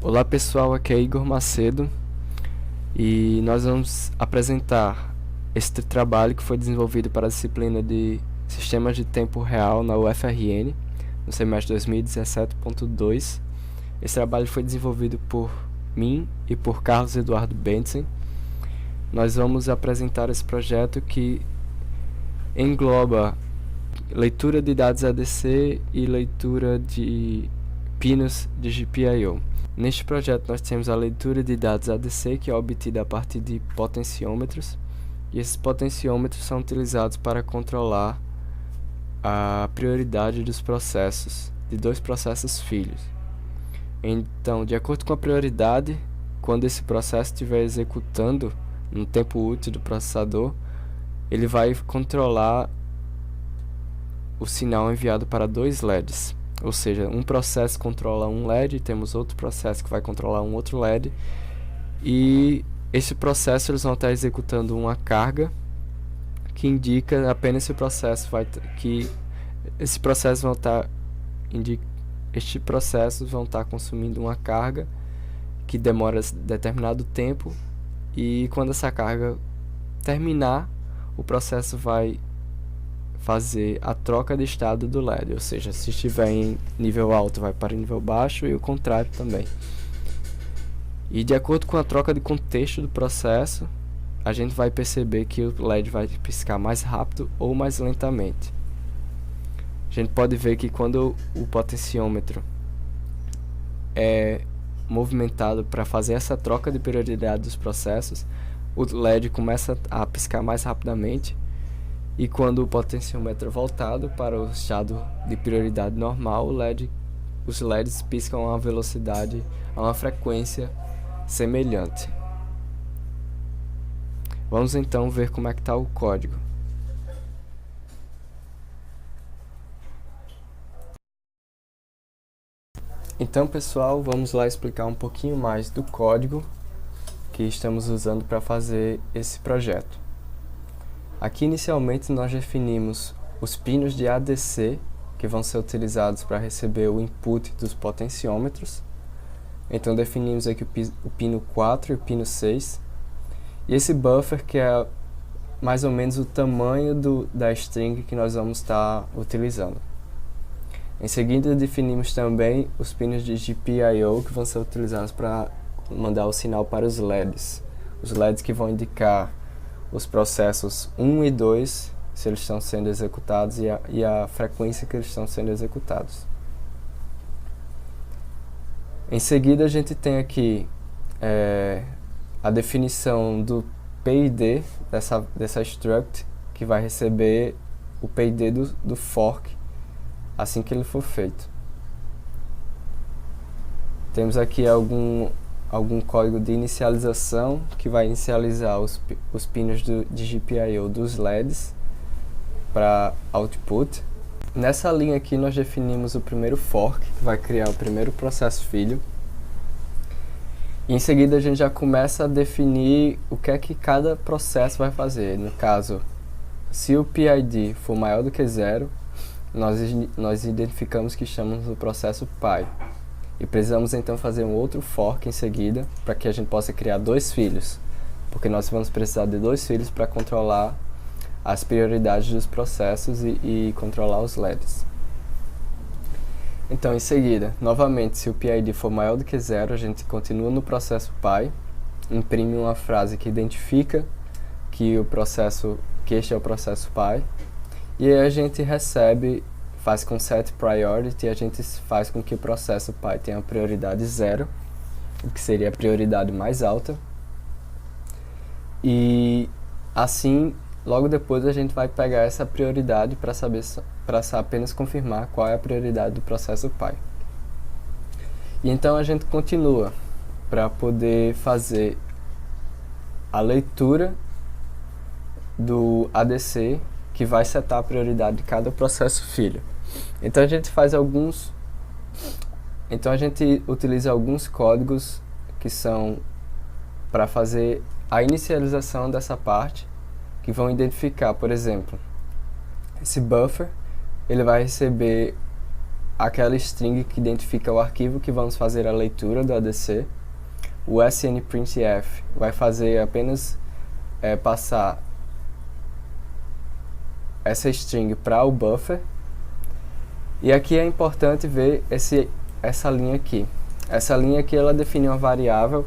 Olá pessoal, aqui é Igor Macedo e nós vamos apresentar este trabalho que foi desenvolvido para a disciplina de Sistemas de Tempo Real na UFRN, no semestre 2017.2. Esse trabalho foi desenvolvido por mim e por Carlos Eduardo Bentzen. Nós vamos apresentar esse projeto que engloba leitura de dados ADC e leitura de pinos de GPIO. Neste projeto nós temos a leitura de dados ADC, que é obtida a partir de potenciômetros, e esses potenciômetros são utilizados para controlar a prioridade dos processos, de dois processos filhos. Então, de acordo com a prioridade, quando esse processo estiver executando no tempo útil do processador, ele vai controlar o sinal enviado para dois LEDs. Ou seja, um processo controla um LED, temos outro processo que vai controlar um outro LED, e esse processo eles vão estar executando uma carga que indica apenas esse processo estes processos vão estar consumindo uma carga que demora determinado tempo, e quando essa carga terminar, o processo vai fazer a troca de estado do LED, ou seja, se estiver em nível alto vai para nível baixo e o contrário também. E de acordo com a troca de contexto do processo, a gente vai perceber que o LED vai piscar mais rápido ou mais lentamente. A gente pode ver que quando o potenciômetro é movimentado para fazer essa troca de prioridade dos processos, o LED começa a piscar mais rapidamente. E quando o potenciômetro é voltado para o estado de prioridade normal, os LEDs piscam a uma velocidade, a uma frequência semelhante. Vamos então ver como é que está o código. Então pessoal, vamos lá explicar um pouquinho mais do código que estamos usando para fazer esse projeto. Aqui inicialmente nós definimos os pinos de ADC que vão ser utilizados para receber o input dos potenciômetros. Então definimos aqui o pino 4 e o pino 6. E esse buffer que é mais ou menos o tamanho da string que nós vamos estar utilizando. Em seguida definimos também os pinos de GPIO que vão ser utilizados para mandar o sinal para os LEDs. Os LEDs que vão indicar os processos 1 e 2, se eles estão sendo executados, e a frequência que eles estão sendo executados. Em seguida a gente tem aqui a definição do PID dessa struct, que vai receber o PID do fork assim que ele for feito. Temos aqui algum código de inicialização que vai inicializar os pinos de GPIO dos LEDs para output. Nessa linha aqui nós definimos o primeiro fork, que vai criar o primeiro processo filho. E em seguida a gente já começa a definir o que é que cada processo vai fazer. No caso, se o PID for maior do que 0, nós identificamos que estamos no processo pi. E precisamos então fazer um outro fork em seguida, para que a gente possa criar dois filhos, porque nós vamos precisar de dois filhos para controlar as prioridades dos processos e controlar os LEDs. Então, em seguida, novamente, se o PID for maior do que 0, a gente continua no processo pi, imprime uma frase que identifica que este é o processo pi, e aí a gente faz com set priority, a gente faz com que o processo pi tenha a prioridade 0, o que seria a prioridade mais alta. E assim, logo depois a gente vai pegar essa prioridade para apenas confirmar qual é a prioridade do processo pi. E então a gente continua para poder fazer a leitura do ADC, que vai setar a prioridade de cada processo filho. Então a gente utiliza alguns códigos que são para fazer a inicialização dessa parte, que vão identificar, por exemplo, esse buffer, ele vai receber aquela string que identifica o arquivo que vamos fazer a leitura do ADC. O snprintf vai fazer apenas passar essa string para o buffer. E aqui é importante ver essa linha aqui. Essa linha aqui ela define uma variável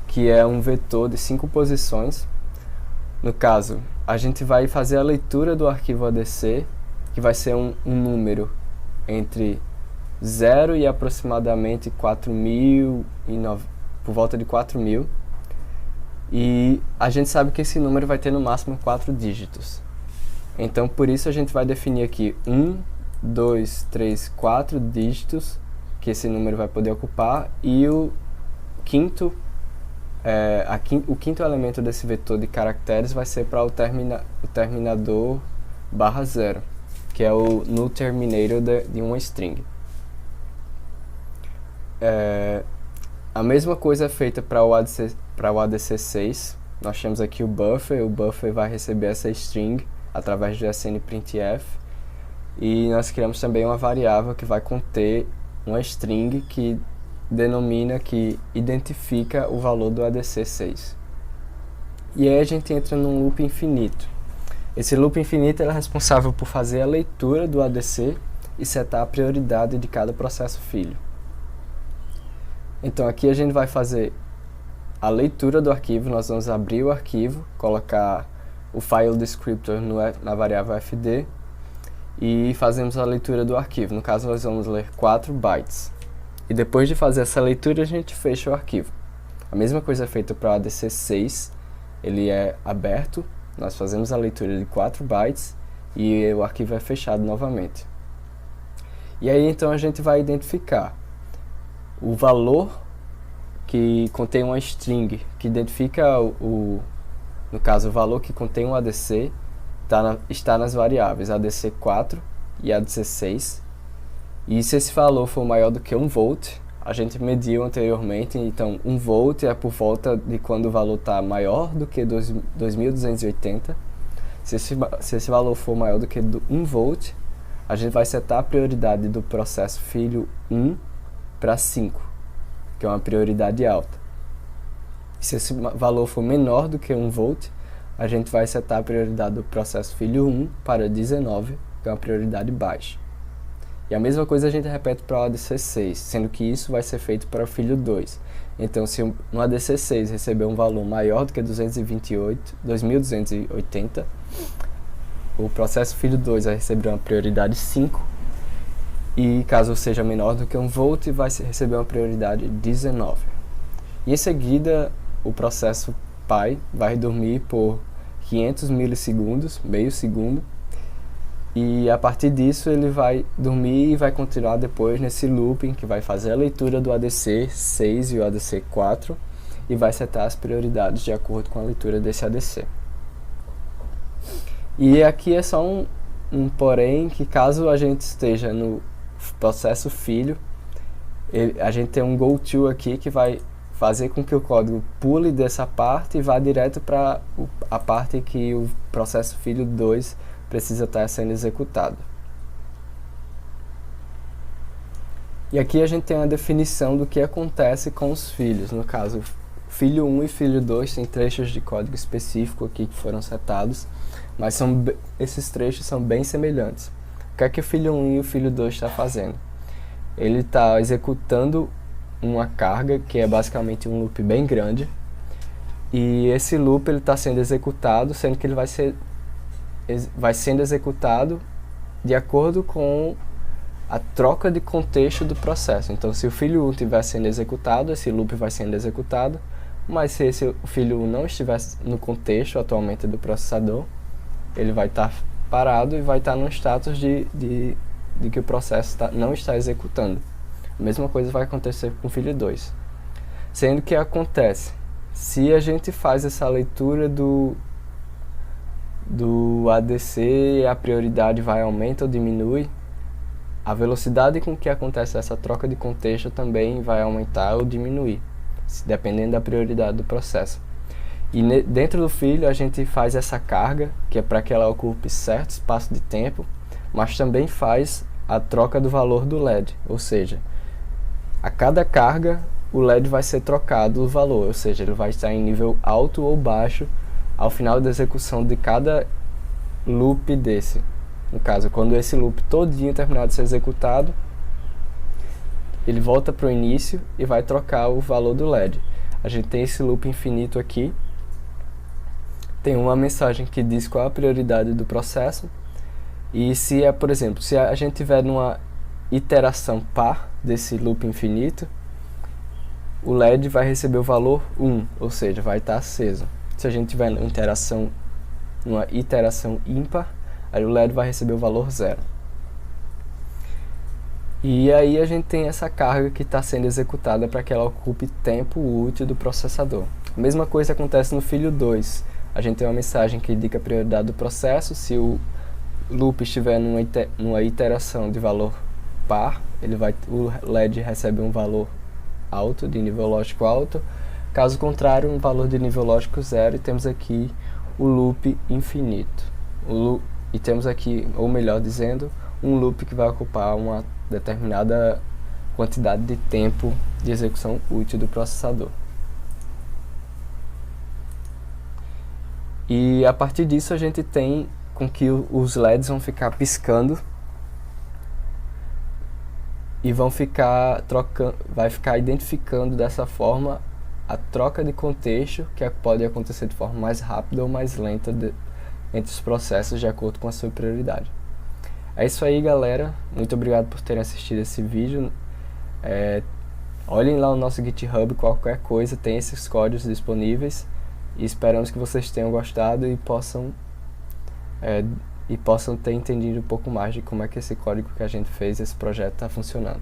que é um vetor de 5 posições. No caso, a gente vai fazer a leitura do arquivo ADC, que vai ser um número entre 0 e aproximadamente 4.000, por volta de 4.000. E a gente sabe que esse número vai ter no máximo 4 dígitos. Então, por isso a gente vai definir aqui 1, 2, 3, 4 dígitos que esse número vai poder ocupar, e o quinto elemento desse vetor de caracteres vai ser para o terminador /0, que é o null terminator de uma string. A mesma coisa é feita para o ADC6. Nós temos aqui o buffer vai receber essa string através do snprintf, e nós criamos também uma variável que vai conter uma string que que identifica o valor do ADC6. E aí a gente entra num loop infinito. Esse loop infinito é responsável por fazer a leitura do ADC e setar a prioridade de cada processo filho. Então aqui a gente vai fazer a leitura do arquivo, nós vamos abrir o arquivo, colocar o file descriptor na variável fd e fazemos a leitura do arquivo. No caso nós vamos ler 4 bytes. E depois de fazer essa leitura a gente fecha o arquivo. A mesma coisa é feita para o ADC6, ele é aberto, nós fazemos a leitura de 4 bytes e o arquivo é fechado novamente. E aí então a gente vai identificar o valor que contém uma string, que identifica no caso o valor que contém um ADC, está nas variáveis ADC4 e ADC6. E se esse valor for maior do que 1 volt, a gente mediu anteriormente, então 1 volt é por volta de quando o valor está maior do que 2280. Se esse valor for maior do que 1 volt, a gente vai setar a prioridade do processo filho 1 para 5, que é uma prioridade alta. Se esse valor for menor do que 1 volt, a gente vai setar a prioridade do processo filho 1 para 19, que é uma prioridade baixa. E a mesma coisa a gente repete para o ADC6, sendo que isso vai ser feito para o filho 2. Então, se no ADC6 receber um valor maior do que 2280, o processo filho 2 vai receber uma prioridade 5, e caso seja menor do que 1 volt, vai receber uma prioridade 19. E em seguida, o processo pai vai dormir por 500 milissegundos, meio segundo, e a partir disso ele vai dormir e vai continuar depois nesse looping que vai fazer a leitura do ADC6 e o ADC4 e vai setar as prioridades de acordo com a leitura desse ADC. E aqui é só um porém, que caso a gente esteja no processo filho, a gente tem um goTo aqui que vai fazer com que o código pule dessa parte e vá direto para a parte que o processo filho 2 precisa estar sendo executado. E aqui a gente tem uma definição do que acontece com os filhos. No caso, filho 1 e filho 2 tem trechos de código específico aqui que foram setados, mas esses trechos são bem semelhantes. O que é que o filho 1 e o filho 2 está fazendo? Ele está executando uma carga, que é basicamente um loop bem grande, e esse loop está sendo executado, sendo que ele vai sendo executado de acordo com a troca de contexto do processo. Então, se o filho 1 estiver sendo executado, esse loop vai sendo executado, mas se o filho 1 não estiver no contexto atualmente do processador, ele vai estar parado e vai estar no status de que o processo não está executando. A mesma coisa vai acontecer com o filho 2. Sendo que acontece, se a gente faz essa leitura do ADC, a prioridade vai aumentar ou diminui, a velocidade com que acontece essa troca de contexto também vai aumentar ou diminuir, dependendo da prioridade do processo. E dentro do filho a gente faz essa carga, que é para que ela ocupe certo espaço de tempo, mas também faz a troca do valor do LED, ou seja, a cada carga o LED vai ser trocado o valor, ou seja, ele vai estar em nível alto ou baixo ao final da execução de cada loop desse. No caso, quando esse loop todinho terminar de ser executado, ele volta para o início e vai trocar o valor do LED. A gente tem esse loop infinito aqui, tem uma mensagem que diz qual a prioridade do processo, e se é, por exemplo, se a gente tiver numa iteração par desse loop infinito, o LED vai receber o valor 1, ou seja, vai estar aceso. Se a gente tiver numa iteração ímpar, aí o LED vai receber o valor 0. E aí a gente tem essa carga que está sendo executada para que ela ocupe tempo útil do processador. A mesma coisa acontece no filho 2. A gente tem uma mensagem que indica a prioridade do processo. Se o loop estiver numa iteração de valor par, o LED recebe um valor alto, de nível lógico alto. Caso contrário, um valor de nível lógico 0, e temos aqui o loop infinito. E temos aqui, ou melhor dizendo, um loop que vai ocupar uma determinada quantidade de tempo de execução útil do processador. E a partir disso a gente tem com que os LEDs vão ficar piscando e vai ficar identificando dessa forma a troca de contexto, que pode acontecer de forma mais rápida ou mais lenta entre os processos de acordo com a sua prioridade. É isso aí, galera. Muito obrigado por terem assistido esse vídeo. Olhem lá no nosso GitHub, qualquer coisa, tem esses códigos disponíveis. E esperamos que vocês tenham gostado e possam ter entendido um pouco mais de como é que esse código que a gente fez, esse projeto, está funcionando.